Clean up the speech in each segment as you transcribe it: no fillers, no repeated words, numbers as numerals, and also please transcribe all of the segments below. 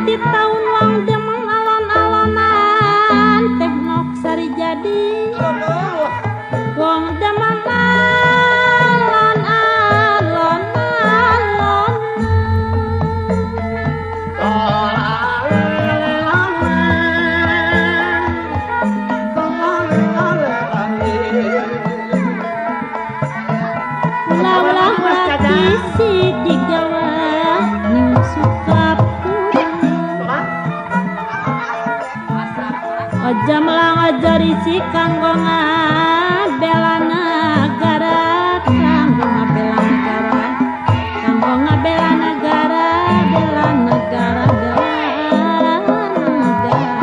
di tahun wang demang alon-alonan teh nok sari jadi wong demang alon-alon ulah-ulah lagi si digawa ning suka aja melang ajari si kanggo ngabela negara kanggo ngabela negara kanggo ngabela negara bela negara bela negara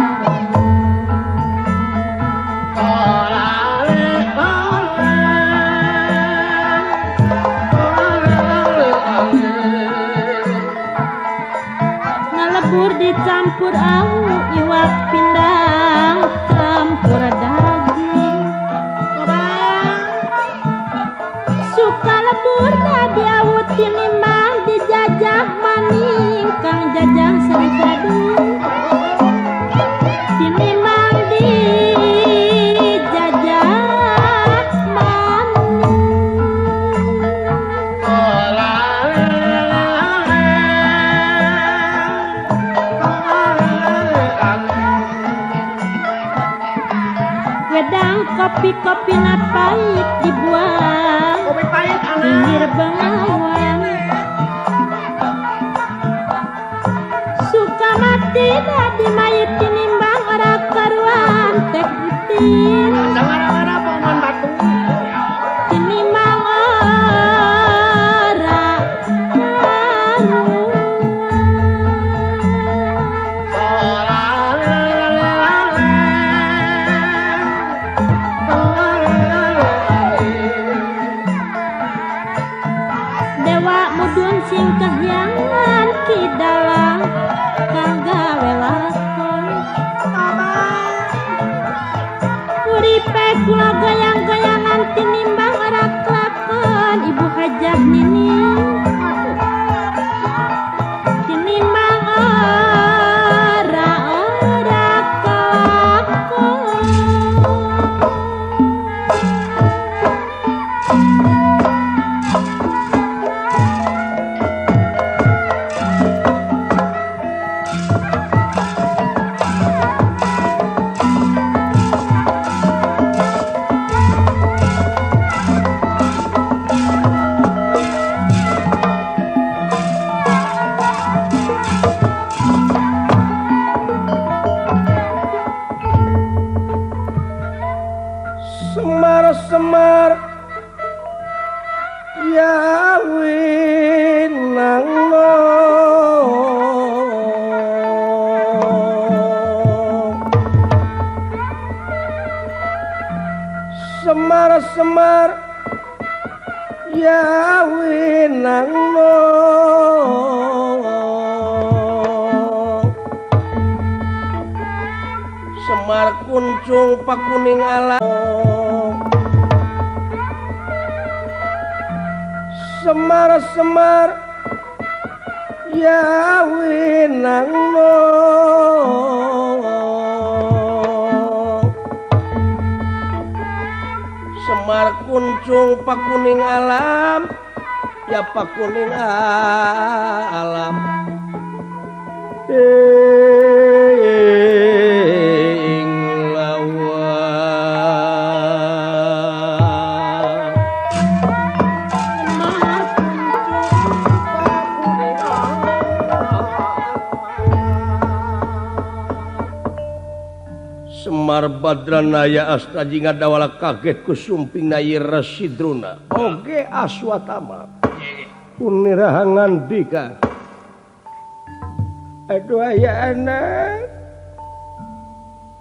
ngalebur dicampur au iwak pindang campur daging suka lebur diawut tinimbang dijajah maning kang jajang sari gadung tinimbang dijajah maning wedang kopi-kopi na pahit dibuang Kopi pahit pinggir bengawan suka mati tadi mayit tinimbang ora karuan teh putin Gara-gara paman batu tinimbang ora karuan dewa mudun sing kahyangan kidalang kagawe lakon uripe kula goyang-goyangan tinimbang ora kelakon ibu hajah nining tinimbang ora kelakon Semar-semar ya winangno Semar-semar ya winangno Semar kuncung pakuning alam Semar-semar ya winangno Semar kuncung pakuning alam ya pakuning alam ing lawan Semar Badranaya Astaji ngadawala kaget ku sumping nayi Rasidruna oge Aswatama punirahangan dika aduh aya anak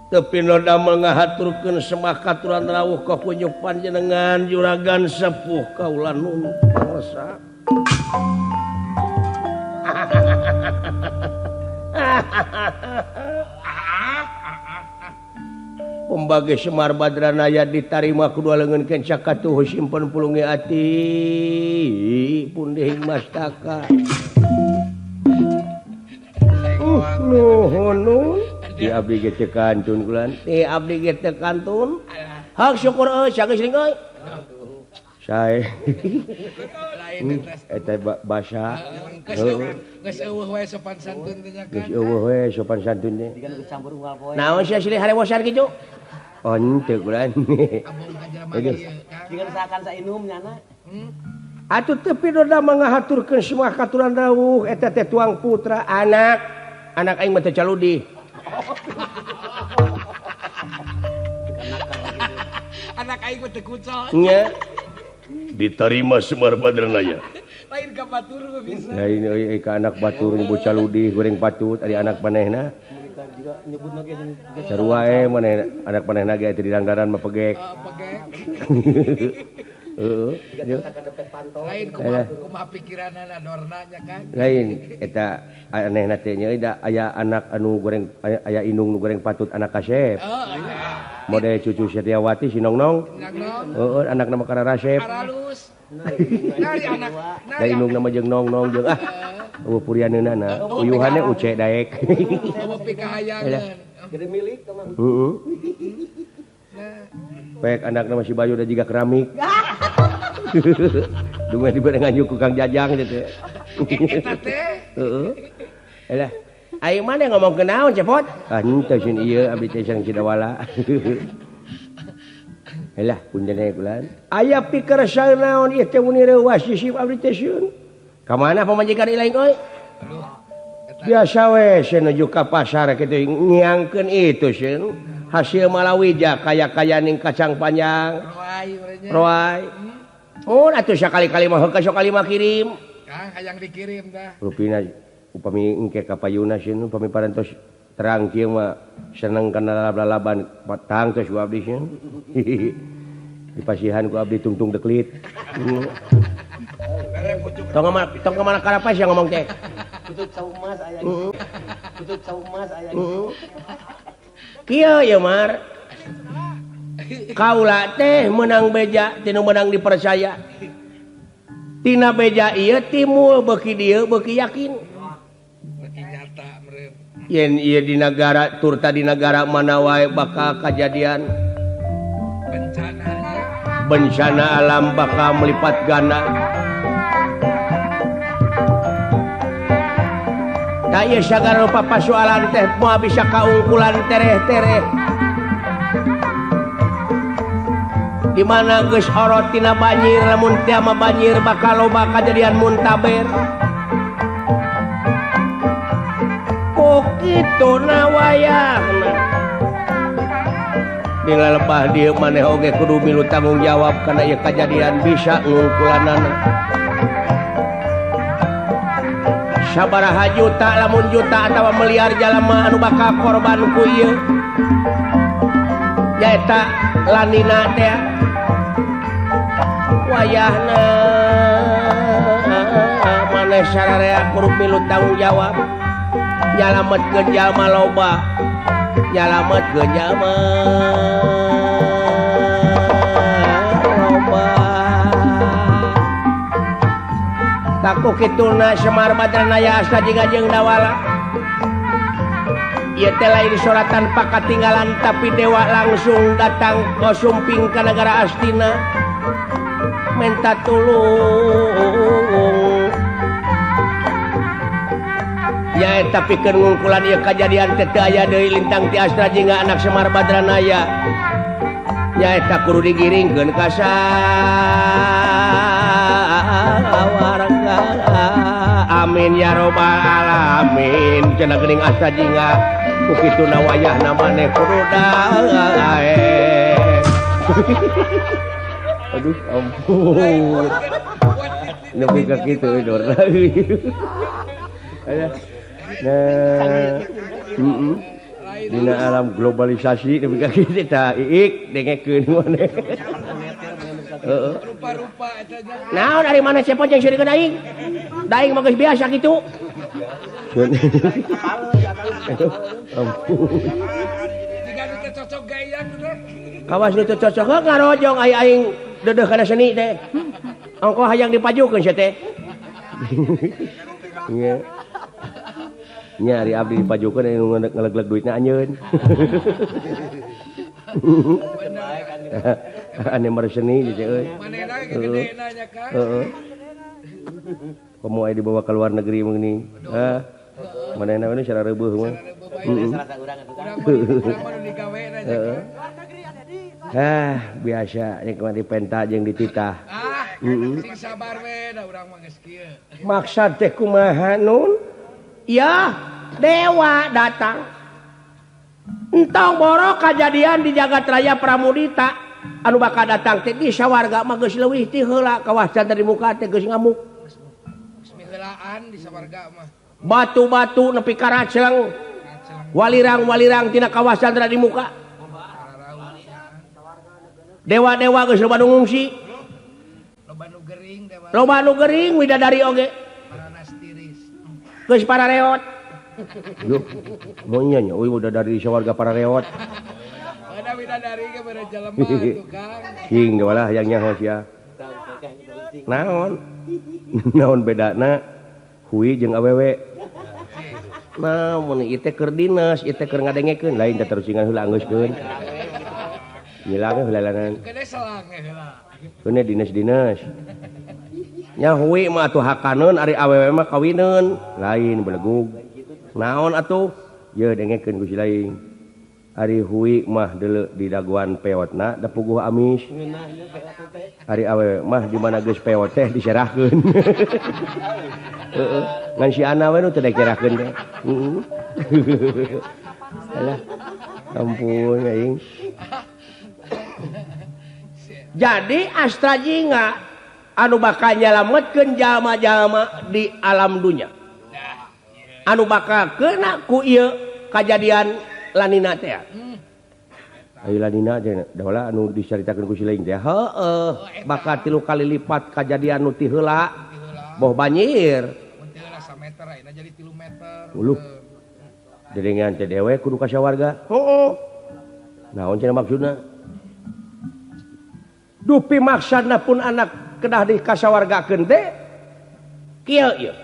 tapi no damel ngahaturkeun semakaturan rawuh ka punyuk panjenengan juragan sepuh kaula nun pangsa pembage Semar Badranaya ditarima kedua leungeun kenca katuh simpen pulungi ati pundehing mastaka nuhun di abdi ge teu kantun kulan di abdi ge teu kantun hak syukur sageus ring euy sae eta basa geus eueuh we sopan santun teh nya geus eueuh we sopan santun teh campur unggal poe naon sia silih harewosan kitu oh henteu kulan dengan sakan sainum nyana atuh teu pidoda mangahaturkeun semua katuran dawuh eta teh tuang putra anak aing mah teu caludi anak aing mah teu kucol nya diterima Semar Badranaya lain ka batur mah bisa lain euy ka anak batur nu caludi goreng patut ari anak manehna juga nyebutna ge sarua maneh anak manehna ge teh di langgaran mah pegek heeh lain kumaha pikiranna dorna nya kan lain eta anehna teh nya da aya anak anu goreng aya indung nu goreng patut anak kasep mode cucu Setiawati si Nongnong heeh anak nama Kararasep halus nari anak da indung nama jeung Nongnong jeung purianeuna na uyuhannya uce daek mau pikahayangan gede milik teman heeh pek anak nama si Bayu da jiga keramik dumeh dibere nganyuk ku Kang Jajang teh eta teh heeh elah aing mah ngomong ke naon cepot henteu sin ieu abdi teh sareng Cidawala elah punjana kulan aya pikersang naon ieu teh muni reuwas sisip abdi teh sieun ka mana pamajikan ilaing euy biasa we nuju ka pasar kitu ngiangkeun itu sieun hasil malawija kaya-kaya ning kacang panjang roai oh atuh sakali-kali mah heukeus sakali mah kirim Kang hayang dikirim dah rupina upami engke ka payuna sieun upami parantos terang kieu mah seneng kana lalaban patang tos ku abdi sieun dipasihan ku abdi tungtung deklit tong mana karapas yang ngomong teh kutut sauk emas aya kutut sauk emas aya kieu ye Mar kaula teh menang beja tinu menang dipercaya tina beja ieu timbul beuki dieu beuki yakin nyata meureun yen ieu di negara turta di negara mana wae bakal kajadian bencana alam bakal melipat ganda da ieu sagala papasoalan teh moal bisa kaungkulan tereh-tereh di mana geus orot tina banjir lamun teu mah banjir bakal loba kajadian muntaber kok kitu na wayahna dina lepah dieu maneh oge kudu milu tanggung jawab kana ieu kajadian bisa ngungkulanana sabaraha juta lamun juta atawa miliar jalema anu bakal korban ku ieu nyaeta lanina teh wayahna maneh sararea kudu milu tanggung jawab nyalametkeun jalma loba nyalametkeun jalma loba taku kituna Semar Badranaya asa jeung Dawala ieu teh lain suratan pakatinggalan tapi dewa langsung datang ke sumping ka negara Astina minta tulung ya tapi keur ngungkulan ieu kajadian teh teu aya deui lintang ti Astra jeung anak Semar Badranaya nyaeta kudu digiringkeun ka sawarga amin ya robbal alamin cenah geuning Astra jinga ku kituna wayahna maneh kudu dae aduh ampun nepi ka kitu dorna nah dina alam globalisasi nepi ka kitu tah iik dengekeun maneh heeh rupa-rupa eta nya naon dari mana cepot jeung sirikeun aing daing mah geus biasa kitu ampun jika nu teu cocok gayang teh kawas nu teu cocok ngarojong aing deudeuh kana seni teh ongko hayang dipajukeun sia teh Nyari abdi dipajukeun anu ngeleg-leg duitna anjeun. Ane mereseni di euy. Manehna gegedena nya Kang. Heeh. Komo aya dibawa ke luar negeri meuning. Hah. Manehna we secara reubeul mah. Salah urang atuh kan. Urang mah digawena nya Kang. Biasa nya kemari penta jeung dititah. Sing sabar we da urang mah geus kieu. Maksud teh kumaha nun? Ya, dewa datang. Entong boro kajadian di jagat raya Pramudita anu bakal datang teh di sawarga mah geus leuwih ti heula kawasan dari muka teh geus ngamuk. Bismillaahan di sawarga mah. Batu-batu nepi ka raceng. Walirang-walirang tina kawasan dari muka. Dewa-dewa geus loba nu ngungsi. Loba nu gering teh mah. Loba nu gering widadari oge. Paranas tiris. Geus para reot. Duh, monya nya euy udah dari sawarga para reot. Ada widadari ge bare jelema tuh Kang. Hing walah yang nyaho sia. Naon? Naon bedana hui jeung awewe? Nah, mun ieu teh keur dinas, ieu teh keur ngadengekeun, lain teh terusingan heula anggeuskeun. Ngilang heulalanan. Kene selang heula. Kene dinas-dinas. Nya hui mah atuh hakaneun ari awewe mah kawineun, lain belegug. Naon atuh? Ye dengekeun ku si lain. Ari hui mah deuleu di daguan peotna da puguh amis. Ari awewe mah di mana geus peot teh diserahkeun. Heeh. Ngan si ana we nu teu diserahkeun teh. Heeh. Alah. Ampun aing. Jadi Astra Jingga anu bakal nyalametkeun jalma-jalma di alam dunya. Anu bakal kena ku ieu kajadian lanina teh. Ayo lanina teh da anu dicaritakeun ku si lain teh. Heueuh, bakal 3 kali lipat kajadian nu ti heula. Boh banjir. Mun teu heula 1 meter ayeuna jadi 3 meter. Uluh. Dedengan teh dewe kudu ka sawarga. Heueuh. Naon cenah maksudna? Dupi maksudna pun anak kedah di kasawargakeun teh kieu ieu.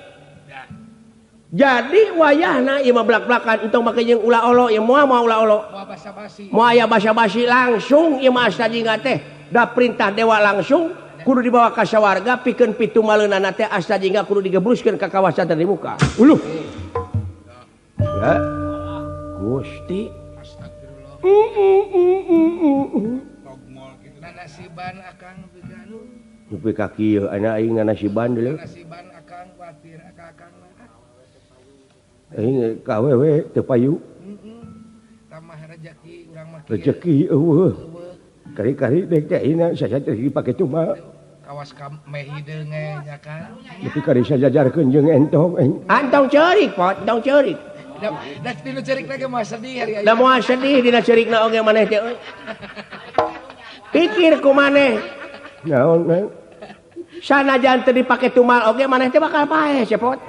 Jadi wayahna ieu mah blak-blakan entong make jeung ulah olo ieu moal ulah olo. Moal basa-basi. Moal aya basa-basi langsung ieu mah Asta Jingga teh da perintah dewa langsung kudu dibawa ka sawarga pikeun pitungmaleunana teh Asta Jingga kudu digebruskeun ka kawasan tadi muka. Uluh. Ya. Gusti. Astagfirullah. Nanasiban akang biganu. Nepi ka kieu ana aing nanasiban deuleu. Nanasiban akang kuatir akang mah. Aing ka awewe teu payu. Tamah rezeki urang mah kieu. Rezeki eueuh. Kari-kari dek teh ayeuna saja teh dipake tumal. Kawas ka mehi deunge nya kan. Tapi kari sajajarkeun jeung entong aing. Antong ceurik pot, entong ceurik. Da tilu cerik lagi mah sedih hari Da moal sedih dina ceurikna oge maneh teh euy. Pikir ku maneh. Naon nang? Sanajan teu dipake tumal oge maneh teh bakal paeh cepot.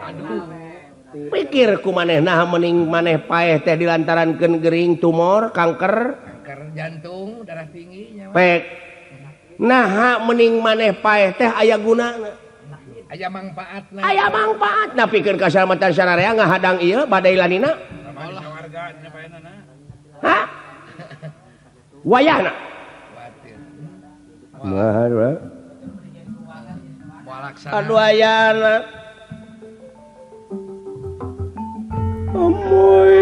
Pikir ku maneh nah mending maneh paeh teh dilantarankeun gering tumor, kanker, jantung, darah tinggi nya. pek. Nah mending maneh paeh teh aya gunana. Aya manfaatna. Aya manfaatna pikeun kasalamatan sararea ngahadang ieu badai lanina. Warga nya paenana. Hah? Wayahna. Mahal wa. Walaksana. Aduh ayana. Amoy.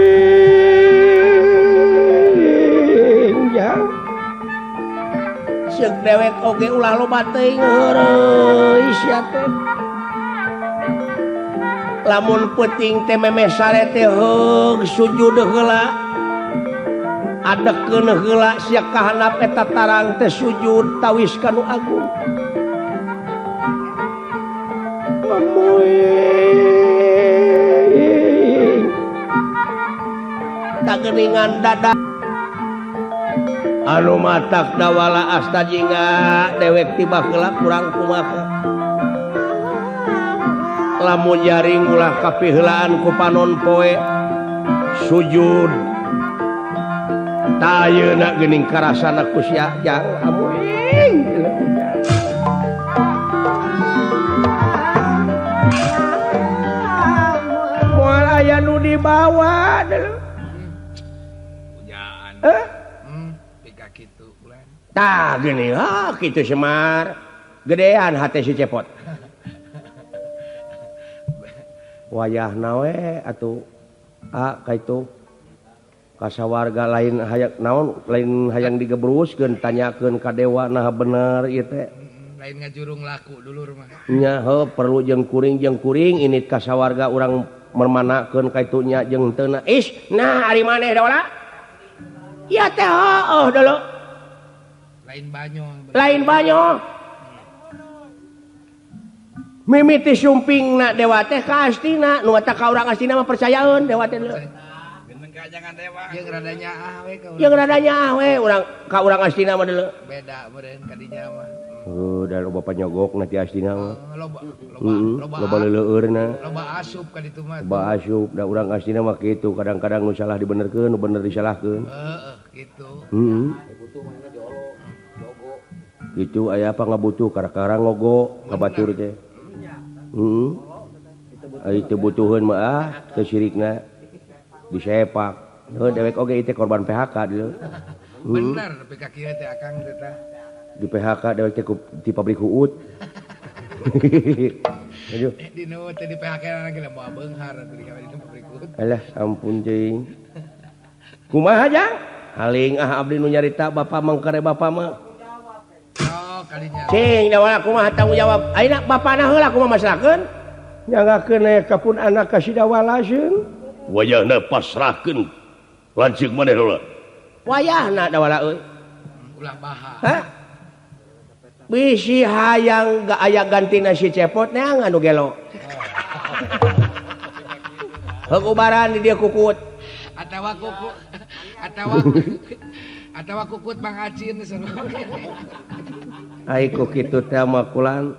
Ya. Ceuk dewek oge ulah loba teuing heureuy sia teh. Lamun peuting teh memeh sare teh heug sujud heula. Adekeun heula sia kahandap eta tarang teh sujud tawis kanu agung. Amoy. Tageuningan dada anu matak dawala Asta Jingga dewek tiba heula kurang kumaha. Lamun jaring ulah kapiheulaan ku panon poe sujud tayeuna geuning karasana ku sia jang amuing moal aya nu dibawa Pujaan. Pika kitu bulan. tah gini gitu Semar gedean hati si cepot wayah nawe atuh kaitu kasawarga lain hayang naon lain hayang digebruskeun tanyakeun ka dewa nah bener ieu teh Lain ngajurung laku dulu rumah. nya perlu jeung kuring ini kasawarga urang mermanakeun kaitu nya jeung teu na nah ari maneh da wala ya teh dulu Lain banyo. mimiti sumpingna dewa teh ka astina nu eta ka urang astina mah percayaeun dewa teh Jangan dewa. Jeung radanya we ka urang. Yang radanya we urang ka urang astina mah deuleu. Beda meureun kadinya mah. Da loba panyogok na ti astina mah. Loba leleueurna. Loba asup ka ditu mah. Loba asup da urang astina mah kitu kadang-kadang nu salah dibenerkeun nu bener disalahkeun. Gitu. Butuh mana jolo, jogo. Gitu aya apa ngabutuh kara-kara ngogo ka batur teh. Itu butuheun mah teu sirikna. Disepak dewek oge itu korban PHK dulu bener PKK teh akang teh tah di PHK dewek teh di pabrik uut aduh di nu teh di PHK lagi lah mau beunghar atuh di pabrik uut alah ampun cing kumaha jang haling abdi nu nyarita bapak mangkare bapak mah kalinya cing da wala kumaha tanggung jawab ayeuna bapana heula kumaha masalahkeun nyangakeun kapun anak ka sidawala seun wayahna pasrahkeun lanceuk maneh heula wayahna da wala euy ulah baha bisi hayang ga aya gantina si cepot neang anu gelo heubaran di dia kukut atawa kukut Bang Acin ai ku kitu teh mah kulan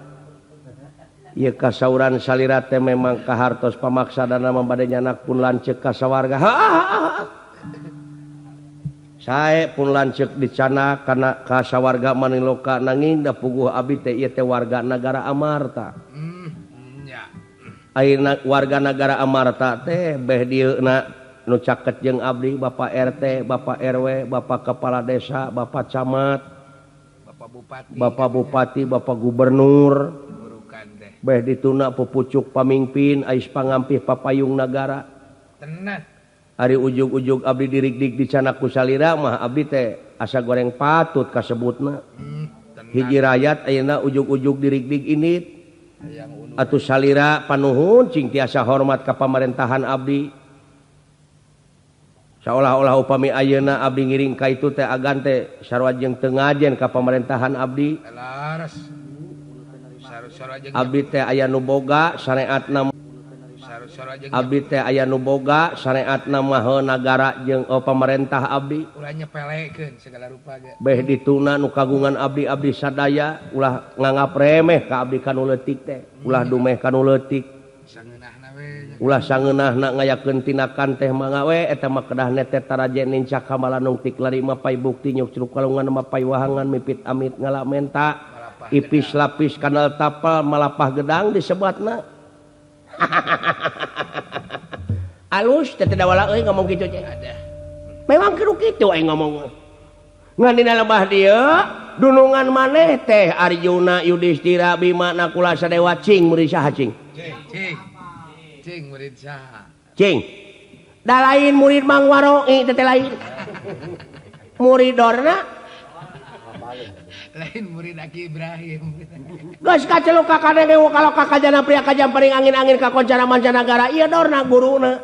ieu kasauran salira teh memang kahartos pamaksadana mah bade nyanak pun lanceuk ka sawarga sae pun lanceuk dicana kana ka sawarga maniloka nanging da puguh abdi teh ieu teh warga negara Amarta nya ayeuna warga negara Amarta teh beh dieuna nu caket jeung abdi Bapak RT Bapak RW Bapak kepala desa Bapak camat Bapak bupati Bapak gubernur beh dituna pupucuk pamimpin ais pangampih papayung nagara tenan ari ujug-ujug abdi dirig-dig dicana ku salira mah abdi teh asa goreng patut kasebutna hiji rakyat ayeuna ujug-ujug dirig-dig init atuh salira panuhun cing tiasa hormat ka pamerintahan abdi seolah-olah upami ayeuna abdi ngiring ka itu teh agan teh sarua jeung teu ngajen ka pamerintahan abdi laras abdi teh aya nu boga syariatna abdi teh aya nu boga syariatna mah nagara jeung pamarentah abdi ulah nyepelekeun segala rupa ge beh dituna nu kagungan abdi-abdi sadaya ulah nganggap remeh ka abdi kanu leutik teh ulah dumeh kanu leutik sangeunahna we ulah sangeunahna ngayakeun tinakan teh mangga we eta mah kedah nete taraje nincak kamalanung tik lari mapai bukti nyuk curug kalungan mapai wahangan mipit amit ngalamenta ipis lapis kanal tapal malapah gedang disebatna alus teh da wala euy ngomong kitu teh ada memang kitu kitu aing ngomong ngan dina lembah dieu dunungan maneh teh Arjuna Yudhistira Bima Nakula Sadewa cing murid saha cing murid saha cing da lain murid Mang Waroi teh lain murid Dorna lain murid Aki Ibrahim geus kaceluk ka kana dewa kalau ka kajana pria kajam paring angin-angin ka kancana mancanagara ieu dorna guruna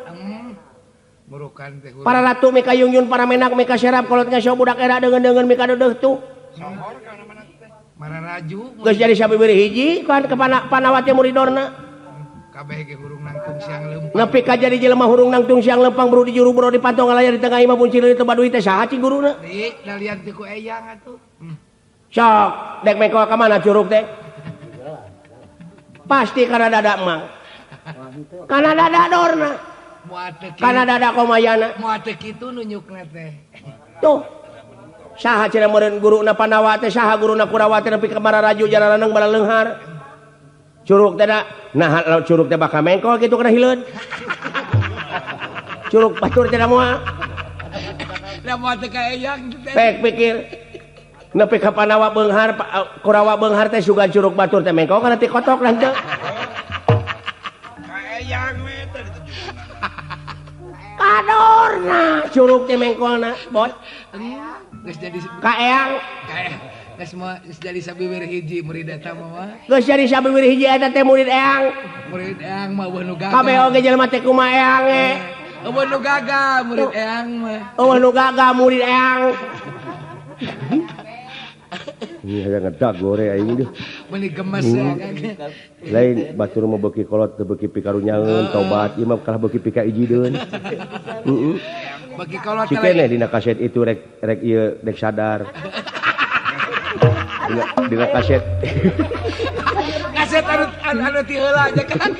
murukan teh para ratu mika yungyun para menak mika serap kolot ngasio budak era deungeun mika deudeuh tuh sohor kana mana teh mara raju geus jadi sabibiri hiji kan ke panawati muridorna kabeh ge hurung nangtung siang leumpang nepi ka jadi jelema hurung nangtung siang lempang buru di juru bro di pantong layar di tengah imah buncil itu baduy teh saha cing guruna di dalian teh ku eyang atuh sok dek meko ka mana curug teh pasti kana dada mang kana dada dorna kana dada komayana moal teu kitu nu nyukna teh tuh saha cenah meureun guruna Pandawa teh saha guruna Kurawa teh nepi ka Mararaju jalaraneng bala leunghar curug teh da nah curug teh bakal mengkol kitu kana hileud Curug batur teh da moal. Da moal teh ka eyang teh. Pek pikir. Nepi ka Panawa Beunghar, Kurawa Beunghar teh sugan curug batur teh mengko kana ti kotok lah teu. Ka eyang we teh Kadorna curug teh mengkolna, bot. geus jadi Ka eyang. geus jadi sabiwir hiji murid eta mah. Geus jadi sabiwir hiji eta teh murid eyang. Murid eyang mah eueuh nu gagal. Kabeh oge jelema teh kumaha eyang ge. Eueuh nu gagal murid eyang mah. Eueuh nu gagal murid eyang. Ini aya ngedag gore aing deui. Meuni gemes ya kan. Lain batur mah beuki kolot teu beuki pikarunyangeun tobat ieu mah kalah beuki pika ijideun. Heeh. Bagi kolot Cikene dina kaset itu rek ieu dek sadar. Dina kaset. kaset anu ti heula aja kan.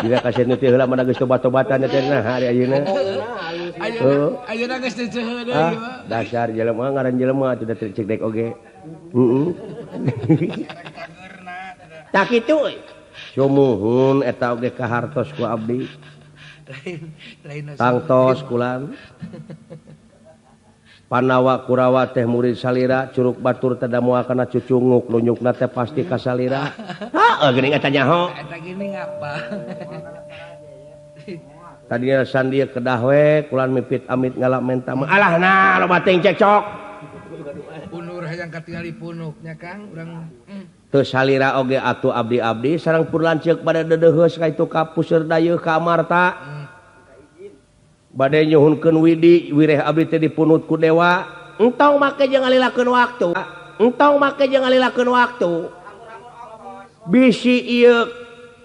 Dina kaset nu teh heula mana geus tobat-tobatan teh nah hari ayeuna. Ayeuna geus teu ceuheu deui mah. Dasar jelema ngaran jelema atuh da cek dek oge. Heeh. Tak kitu euy. Sumuhun eta oge kahartos ku abdi. Lain Tangtos kulan. Panawa Kurawa teh murid salira, curug batur teh da moal kana cucunguk, lunyukna teh pasti ka salira. Heuh geuning eta nyaho. eta gini ngapa? Tadinya sandia kedah we kulan mipit amit ngalap menta mah. Alahna loba teuing cekcok. Punur hayang katingali punuknya Kang urang Teu salira oge atuh abdi-abdi sareng pur lanceuk bade dedeheus ka itu ka puseur dayeuh ka Amarta. Bade nyuhunkeun widi wireh abdi teh dipunut ku dewa. Entong make jeung ngalilakeun waktu. Entong make jeung ngalilakeun waktu. Bisi ieu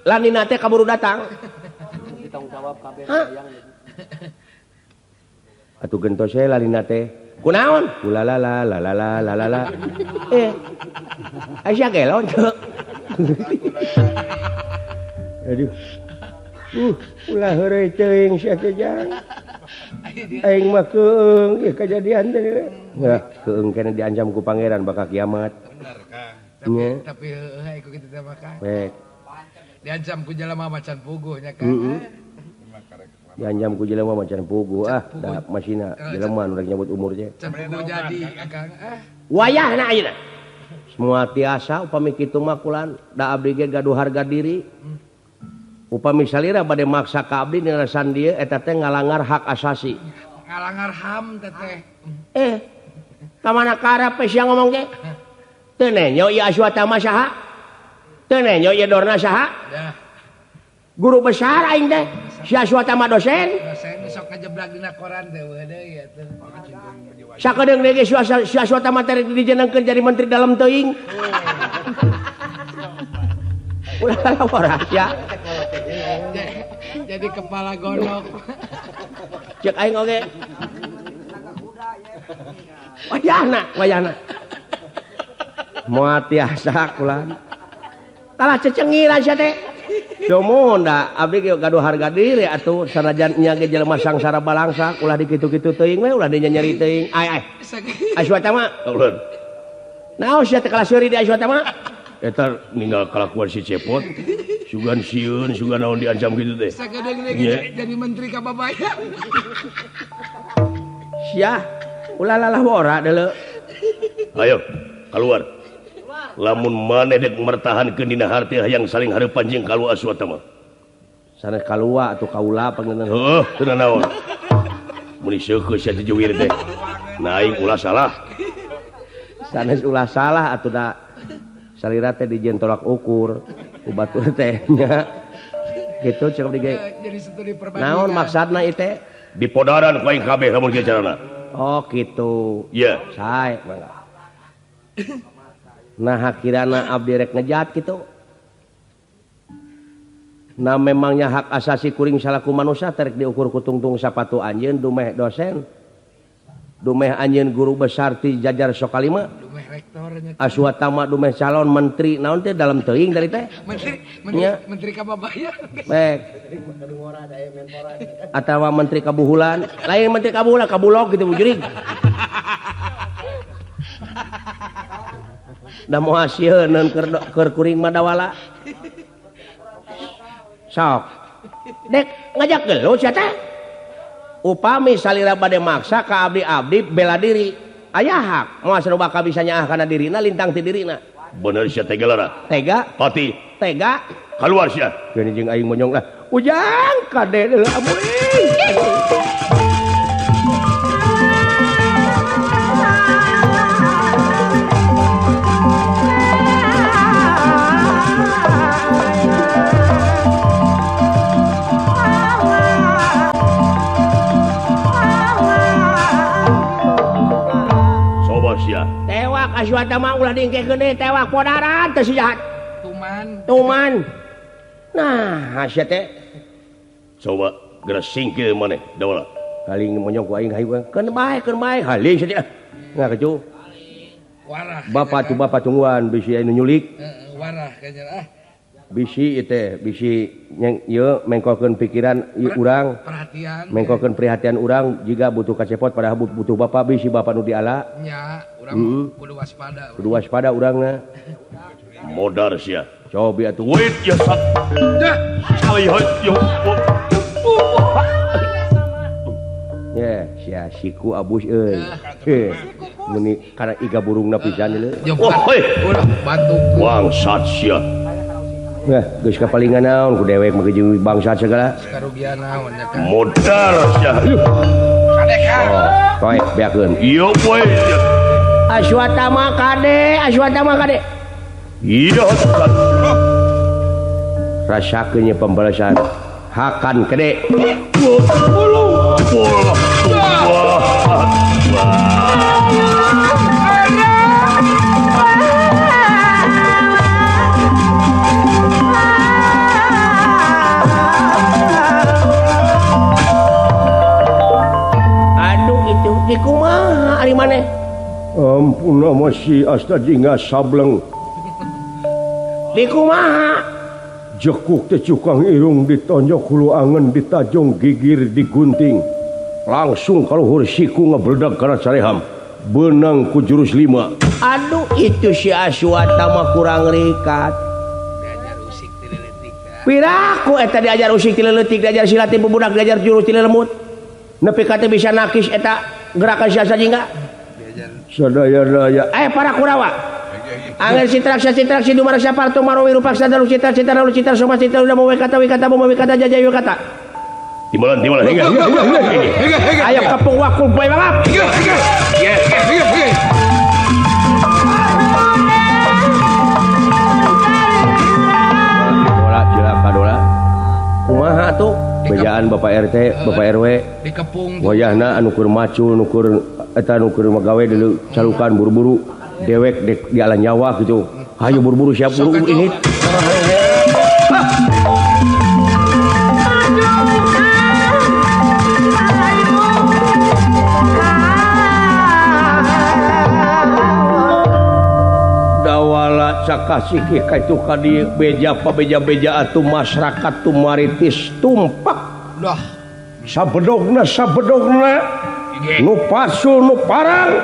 lanina teh kaburu datang. Ditanggung jawab kabeh hayang. Atuh gentos we lanina teh. Kunaon? Ulalala lalala lalala. Aisyah gelon teu. Aduh. Ulah heureuy teuing sia teh jang. Aing mah keung ieu kajadian teh. Nah, keung kena diancam ku pangeran bakal kiamat. bener Kang. Tapi heuh ku kitu teh mah Kang. Pek. Diancam ku jelema macan puguh nya Kang. Diancam ku jelema macan pugu da masina jelema nu rek nyebut umur teh. Can puguh jadi Kang. Wayahna ayeuna. Semua tiasa upami kitu mah kulan da abdi ge gaduh harga diri. Upami salira bade maksa ka abdi dina sandieu eta teh ngalangar hak asasi. Ngalangar HAM teteh. Kamana karep sia ngomong ge? Teu nenyo ieu Aswatama saha? Teu nenyo ieu dorna saha? Dah. Guru besar aing teh. Si Aswatama dosen. Dosen sok kajeblak dina koran teh weuh deui atuh. Sakedeung deui si Aswatama teh dijenengkeun jadi menteri dalam teuing. Ulah laporan ya. Jadi kepala gondok. Cek aing oge. Wayahna. Moal tiasa kulan. Kalah cecengiran sia teh. Sumuhun da abdi ge gaduh harga diri atuh sanajan nya ge jelema sangsara balangsa ulah dikitu-kitu teuing we ulah dinya nyeri teuing. Ai. Aswatama. Ulun. Naon sia teh kalah seuri di Aswatama? Eta ninggal kalakuan si Cepot. Sugan sieun, sugan naon diancam kitu teh. Sakedeung jadi menteri kababaya. Sia ulah lalawora deuleu. Ayo keluar. Lamun maneh dek mertahankeun dina harti hayang saling hareupan jeung kalu Aswatama. Sanes kalua atuh kaula pangeunna. Heuh, teu naon. Mun seukeus sia juwir teh. Nah aing ulah salah. Sanes ulah salah atuh da salira teh dijieun tolak ukur ku batur teh nya. Kitu cek abdi ge. Jadi studi perbandingan. Naon maksudna ieu teh? Dipodaran ku aing kabeh lamun kieu carana. Oh kitu. Iya. Sae mangga. Nah kirana abdi rek ngejat kitu. Nah memangnya hak asasi kuring salaku manusia terek diukur ku tungtung sapatu anjeun dumeh dosen. Dumeh anjeun guru besar ti jajar Sokalima. Dumeh rektornya. Aswatama dumeh calon menteri naon teh dalam teuing dari teh. Menteri kababaya. Baik. Atawa menteri kabuhulan. Lain menteri kabuhulan kabulog gitu jurig. Da moal sieun keur kuring madawala. Sok. Dek ngajak gelut sia teh. upami salira bade maksa ka abdi-abdi bela diri aya hak moal nu bakal bisa nyaah kana dirina lintang ti dirina bener sia tega lara tega pati tega keluar sia geuning jeung aing monyong lah ujang kade deuleu amun coba sia tewak Aswatama ulah dingkekeun deui tewak podaran teu sihat tuman nah sia teh coba geus singkil maneh daula kaling monyong ku aing hayu keun bae haling sia ngakecu warah bapak tungguan bisi anu nyulik warah kayaknya bisi teh bisi ieu mengkolkeun pikiran urang perhatian mengkolkeun perhatian urang jika butuh kacepot padahal butuh bapak bisi bapak nu diala nya urang kudu waspada urangna modar sia coba atuh wait ya sat sekali yo ya sia siku abus euy meni kana iga burungna pisan deuleu udah bantu bangsat sia ya geus kapalingan naon ku dewek make jeung bangsat segala karugian naon nya kan modar sia kadeka poe beakeun iya poe Aswatama kade iya sat rasakeun nya pembalasan hakan kede aduh itu dikumaha ari maneh ampun masih astadinga sableng dikumaha jekuk teh cukang irung ditonjok hulu angen ditajong gigir digunting langsung kaluhur siku ngabledag kana careham benang ku jurus 5 aduh itu si Aswatama kurang rikat diajar usik ti leutik piraku eta diajar usik ti leutik diajar silat ti budak diajar jurus ti lemut nepi ka teh bisa nakis eta gerakan sia jingga diajar sadaya-daya para Kurawa angin sitrak si dumar saparto marowi rupaksa dalu citra soma citra udah mau wikata jajai wikata timbalan hingga ayo kapung wakul boy balap dola cilaka dola kumaha tuh bejaan Bapak RT Bapak RW dikepung wayahna anu keur macul nu keur eta nu keur magawe deuleu calukan buru-buru dewek di ala nyawa gitu hayu buru-buru siap buru ini dawala cakasiki kaitu kadi beja atuh masyarakat tumaritis tumpak dah sabedogna nu pasul nu parang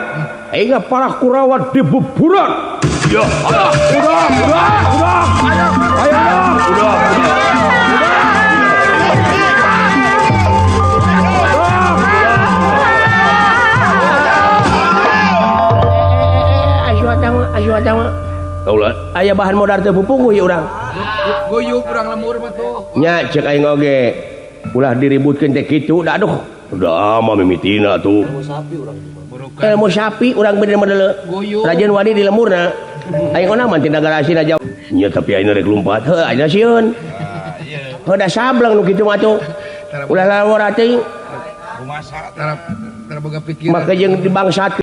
hingga para Kurawa dibuburan ya udah Aswatama kaulah aya bahan modal teu pupuguh ieu urang guyub urang lemur mah tuh nya cek aing oge ulah diributkeun teh kitu da aduh udah ama mimitina tuh ilmu sapi urang bener model rajen wadi di lemurna aing ona mah tindak garasi jauh nya tapi ayeuna rek lumpat heuh ayeuna sieun heuh da sableng nu kitu mah tuh ulah lawar teuing tara boga pikiran make jeung dibangsat